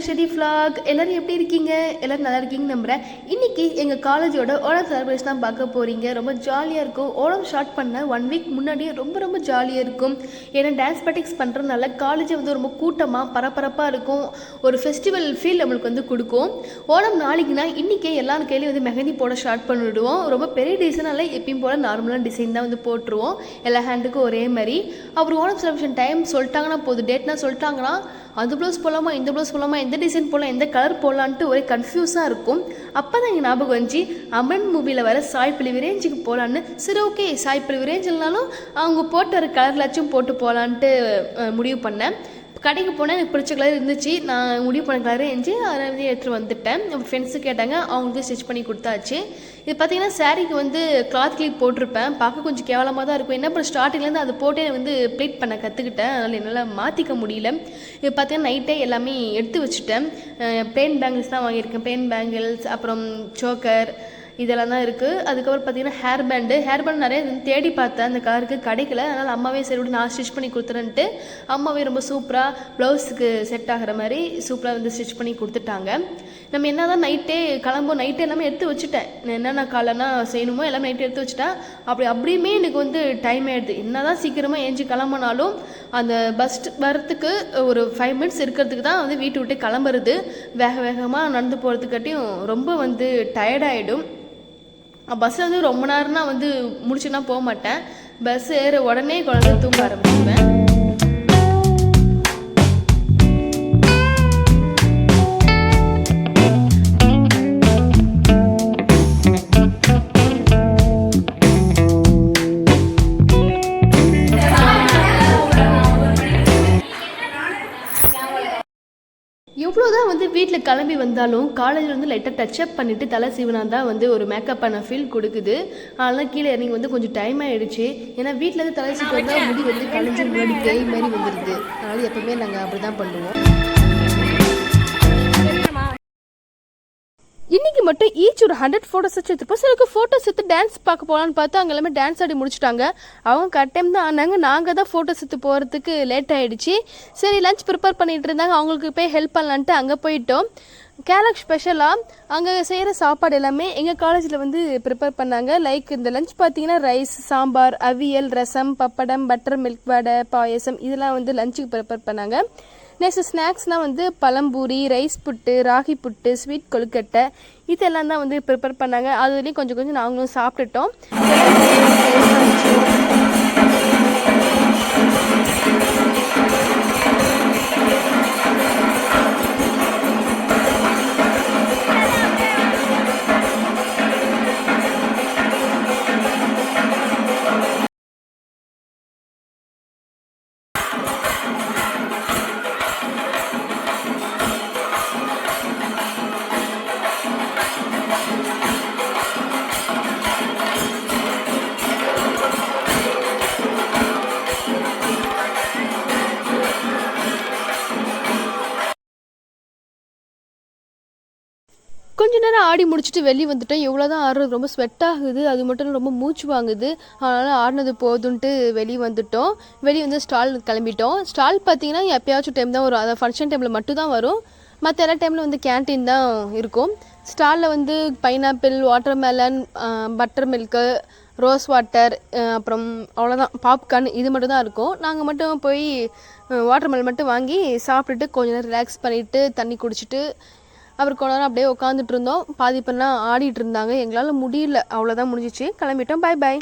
ஷெடி flag. எல்லோரும் எப்படி இருக்கீங்க? எல்லோரும் நல்லா இருக்கீங்கன்னு நம்புகிறேன். இன்றைக்கி எங்கள் காலேஜோட ஓணம் செலிப்ரேஷன் தான் பார்க்க போகிறீங்க. ரொம்ப ஜாலியாக இருக்கும். ஓணம் ஸ்டார்ட் பண்ண 1 வீக் முன்னாடியே ரொம்ப ஜாலியாக இருக்கும். ஏன்னா டான்ஸ் ப்ராக்டிஸ் பண்ணுறதுனால காலேஜை வந்து ரொம்ப கூட்டமாக பரபரப்பாக இருக்கும். ஒரு ஃபெஸ்டிவல் ஃபீல் நம்மளுக்கு வந்து கொடுக்கும். ஓணம் நாளைக்குனா இன்றைக்கே எல்லாரும் கையிலையும் வந்து மெஹந்தி போட ஸ்டார்ட் பண்ணிவிடுவோம். ரொம்ப பெரிய டிசைனால எப்பயும் போல் நார்மலான டிசைன் தான் வந்து போட்டுருவோம். எல்லா ஹேண்டுக்கும் ஒரே மாதிரி. அப்புறம் ஓணம் செலிப்ரேஷன் டைம் சொல்லிட்டாங்கன்னா போதும், டேட்னா சொல்லிட்டாங்கன்னா அந்த ப்ளவுஸ் போடலாமா, இந்த ப்ளவுஸ் போடலாமா, எந்த டிசைன் போடலாம், எந்த கலர் போடலான்ட்டு ஒரே கன்ஃபியூஸாக இருக்கும். அப்போ தான் எங்கள் ஞாபகம் வந்துச்சு, அமன் மூவியில் வர சாய் பல்லவி ரேஞ்சுக்கு போகலான்னு. சரி ஓகே, சாய் பல்லவி ரேஞ்ச் இல்லைனாலும் அவங்க போட்டு வர கலர்லாச்சும் போட்டு போகலான்ட்டு முடிவு பண்ணேன். கடைக்கு போனால் எனக்கு பிடிச்ச கலர் இருந்துச்சு. நான் முடிவு பண்ண கலரே இருந்துச்சு. அதை வந்து எடுத்துகிட்டு வந்துட்டேன். நம்ம ஃப்ரெண்ட்ஸு கேட்டாங்க, அவங்களுக்கு ஸ்டிச் பண்ணி கொடுத்தாச்சு. இது பார்த்திங்கன்னா சாரீக்கு வந்து கிளாத் கிளிப் போட்டிருப்பேன். பார்க்க கொஞ்சம் கேவலமாக தான் இருக்கும். என்ன பண்ண ஸ்டார்டிங்லேருந்து அதை போட்டே வந்து ப்ளீட் பண்ண கற்றுக்கிட்டேன். அதனால் என்னால் மாற்றிக்க முடியல. இது பார்த்திங்கன்னா நைட்டே எல்லாமே எடுத்து வச்சுட்டேன். பிளெயின் பேங்கிள்ஸ் தான் வாங்கியிருக்கேன். பிளெயின் பேங்கிள்ஸ், அப்புறம் சோக்கர், இதெல்லாம் தான் இருக்குது. அதுக்கப்புறம் பார்த்திங்கன்னா ஹேர் பேண்டு நிறைய தேடி பார்த்தேன். அந்த கலருக்கு கிடைக்கல. அதனால் அம்மாவே சரி விட்டு நான் ஸ்டிச் பண்ணி கொடுத்துறேன்ட்டு அம்மாவே ரொம்ப சூப்பராக ப்ளவுஸுக்கு செட் ஆகிற மாதிரி சூப்பராக வந்து ஸ்டிச் பண்ணி கொடுத்துட்டாங்க. நம்ம என்ன தான் நைட்டே நைட்டே எல்லாமே எடுத்து வச்சுட்டேன். என்னென்ன காலைனா செய்யணுமோ எல்லாமே நைட்டே எடுத்து வச்சுட்டேன். அப்படியுமே எனக்கு வந்து டைம் ஆகிடுது. என்ன தான் சீக்கிரமாக ஏஞ்சி கிளம்பினாலும் அந்த பஸ் வரத்துக்கு ஒரு 5 மினிட்ஸ் இருக்கிறதுக்கு தான் வந்து வீட்டு விட்டு கிளம்புறது. வேகமாக நடந்து போகிறதுக்காட்டியும் ரொம்ப வந்து டயர்டாகிடும். பஸ்ஸில் வந்து ரொம்ப நேரம்னா வந்து முடிச்சுன்னா போக மாட்டேன். பஸ் ஏற உடனே குழந்தை தூங்க ஆரம்பிச்சுவேன். எவ்வளோதான் வந்து வீட்டில் கிளம்பி வந்தாலும் காலேஜில் வந்து லைட்டாக டச்சப் பண்ணிவிட்டு தலை சீவனா தான் வந்து ஒரு மேக்கப் பண்ண ஃபீல் கொடுக்குது. அதெல்லாம் கீழே இறங்கி வந்து கொஞ்சம் டைம் ஆகிடுச்சு. ஏன்னா வீட்டில் வந்து தலை சீவம் வந்தால் முடி வந்து கலைஞ்சி முன்னாடி பேய் மாதிரி வந்துடுது. அதனால் எப்போவுமே நாங்கள் அப்படி தான் பண்ணுவோம். இன்றைக்கி மட்டும் ஈச் ஒரு 100 ஃபோட்டோஸ் வச்சு எடுத்துப்போம். சிலருக்கு ஃபோட்டோஸ் எடுத்து டான்ஸ் பார்க்க போகலான்னு பார்த்தா அங்கே எல்லாமே டான்ஸ் ஆடி முடிச்சுட்டாங்க. அவங்க கரெக்ட் டைம் தான் ஆனாங்க. நாங்கள் தான் ஃபோட்டோஸ் எடுத்து போகிறதுக்கு லேட் ஆகிடுச்சு. சரி லஞ்ச் ப்ரிப்பேர் பண்ணிகிட்டு இருந்தாங்க, அவங்களுக்கு போய் ஹெல்ப் பண்ணலான்ட்டு அங்கே போயிட்டோம். கேரளாக்கு ஸ்பெஷலாக அங்கே செய்கிற சாப்பாடு எல்லாமே எங்கள் காலேஜில் வந்து ப்ரிப்பேர் பண்ணாங்க. லைக் இந்த லஞ்ச் பார்த்தீங்கன்னா ரைஸ், சாம்பார், அவியல், ரசம், பப்படம், பட்டர் மில்க் வடை, பாயசம் இதெல்லாம் வந்து லஞ்சுக்கு ப்ரிப்பேர் பண்ணாங்க. நெக்ஸ்ட் ஸ்நாக்ஸ்னால் வந்து பழம்பூரி, ரைஸ் புட்டு, ராகி புட்டு, ஸ்வீட் கொழுக்கட்டை இதெல்லாம் தான் வந்து ப்ரிப்பேர் பண்ணாங்க. அதுலேயும் கொஞ்சம் நாங்களும் சாப்பிட்டுட்டோம். கொஞ்ச நேரம் ஆடி முடிச்சுட்டு வெளியே வந்துட்டோம். எவ்வளோ தான் ஆடுறது, ரொம்ப ஸ்வெட் ஆகுது. அது மட்டும் ரொம்ப மூச்சு வாங்குது. அதனால் ஆடினது போதுன்ட்டு வெளியே வந்துட்டோம். வெளியே வந்து ஸ்டால் கிளம்பிட்டோம். ஸ்டால் பார்த்தீங்கன்னா எப்போயாச்சும் டைம் தான் வரும். அதை ஃபங்க்ஷன் டைமில் மட்டும் தான் வரும். மற்ற எல்லா டைமில் வந்து கேன்டீன் தான் இருக்கும். ஸ்டாலில் வந்து pineapple, watermelon, butter milk, rose water, அப்புறம் அவ்வளோதான் பாப்கார்ன் இது மட்டும் தான் இருக்கும். நாங்கள் மட்டும் போய் வாட்டர்மெலன் மட்டும் வாங்கி சாப்பிட்டுட்டு கொஞ்ச நேரம் ரிலாக்ஸ் பண்ணிவிட்டு தண்ணி குடிச்சிட்டு அப்புறம் கொஞ்ச நேரம் அப்படியே உட்காந்துட்டு இருந்தோம். பாதி பண்ணலாம் ஆடிட்டு இருந்தாங்க. எங்களால் முடியல, அவ்வளோதான் முடிஞ்சிச்சு. கிளம்பிட்டோம். பாய் பாய்.